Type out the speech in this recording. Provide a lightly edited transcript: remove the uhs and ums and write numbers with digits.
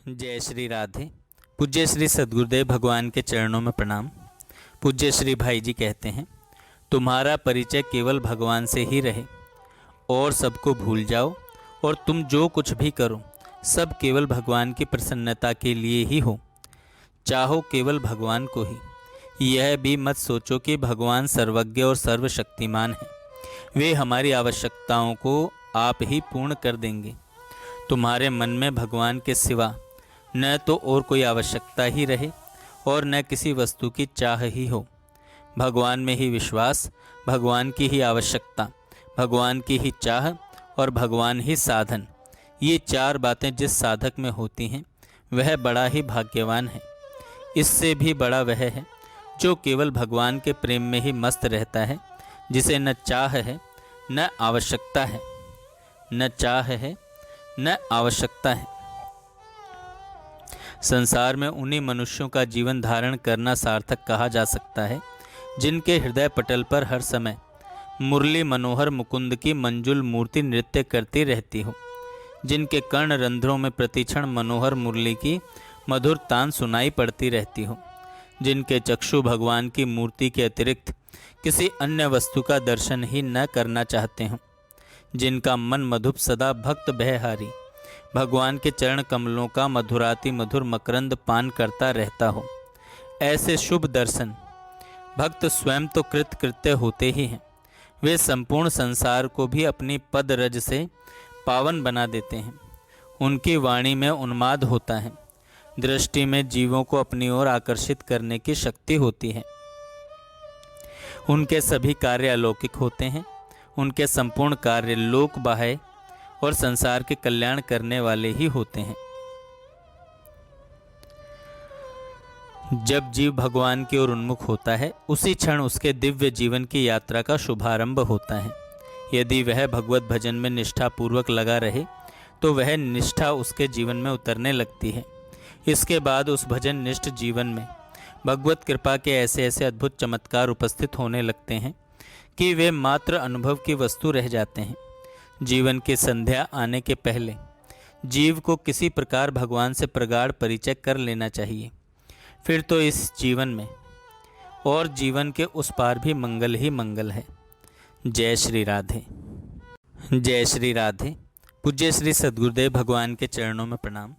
जय श्री राधे। पूज्य श्री सद्गुरुदेव भगवान के चरणों में प्रणाम। पूज्य श्री भाई जी कहते हैं, तुम्हारा परिचय केवल भगवान से ही रहे और सबको भूल जाओ, और तुम जो कुछ भी करो सब केवल भगवान की प्रसन्नता के लिए ही हो। चाहो केवल भगवान को ही। यह भी मत सोचो कि भगवान सर्वज्ञ और सर्वशक्तिमान है, वे हमारी आवश्यकताओं को आप ही पूर्ण कर देंगे। तुम्हारे मन में भगवान के सिवा न तो और कोई आवश्यकता ही रहे और न किसी वस्तु की चाह ही हो। भगवान में ही विश्वास, भगवान की ही आवश्यकता, भगवान की ही चाह और भगवान ही साधन, ये चार बातें जिस साधक में होती हैं वह बड़ा ही भाग्यवान है। इससे भी बड़ा वह है जो केवल भगवान के प्रेम में ही मस्त रहता है, जिसे न चाह है न आवश्यकता है, न चाह है न आवश्यकता है। संसार में उन्हीं मनुष्यों का जीवन धारण करना सार्थक कहा जा सकता है जिनके हृदय पटल पर हर समय मुरली मनोहर मुकुंद की मंजुल मूर्ति नृत्य करती रहती हो, जिनके कर्ण रंध्रों में प्रतिक्षण मनोहर मुरली की मधुर तान सुनाई पड़ती रहती हो, जिनके चक्षु भगवान की मूर्ति के अतिरिक्त किसी अन्य वस्तु का दर्शन ही न करना चाहते हों, जिनका मन मधुप सदा भक्त बहहारी भगवान के चरण कमलों का मधुराति मधुर मकरंद पान करता रहता हो। ऐसे शुभ दर्शन भक्त स्वयं तो कृत्य होते ही हैं, वे संपूर्ण संसार को भी अपनी पद रज से पावन बना देते हैं। उनकी वाणी में उन्माद होता है, दृष्टि में जीवों को अपनी ओर आकर्षित करने की शक्ति होती है। उनके सभी कार्य अलौकिक होते हैं, उनके संपूर्ण कार्य लोक बाह्य और संसार के कल्याण करने वाले ही होते हैं। जब जीव भगवान की ओर उन्मुख होता है, उसी क्षण उसके दिव्य जीवन की यात्रा का शुभारंभ होता है। यदि वह भगवत भजन में निष्ठापूर्वक लगा रहे तो वह निष्ठा उसके जीवन में उतरने लगती है। इसके बाद उस भजन निष्ठ जीवन में भगवत कृपा के ऐसे ऐसे अद्भुत चमत्कार उपस्थित होने लगते हैं कि वे मात्र अनुभव की वस्तु रह जाते हैं। जीवन की संध्या आने के पहले जीव को किसी प्रकार भगवान से प्रगाढ़ परिचय कर लेना चाहिए, फिर तो इस जीवन में और जीवन के उस पार भी मंगल ही मंगल है। जय श्री राधे। जय श्री राधे। पूज्य श्री सद्गुरुदेव भगवान के चरणों में प्रणाम।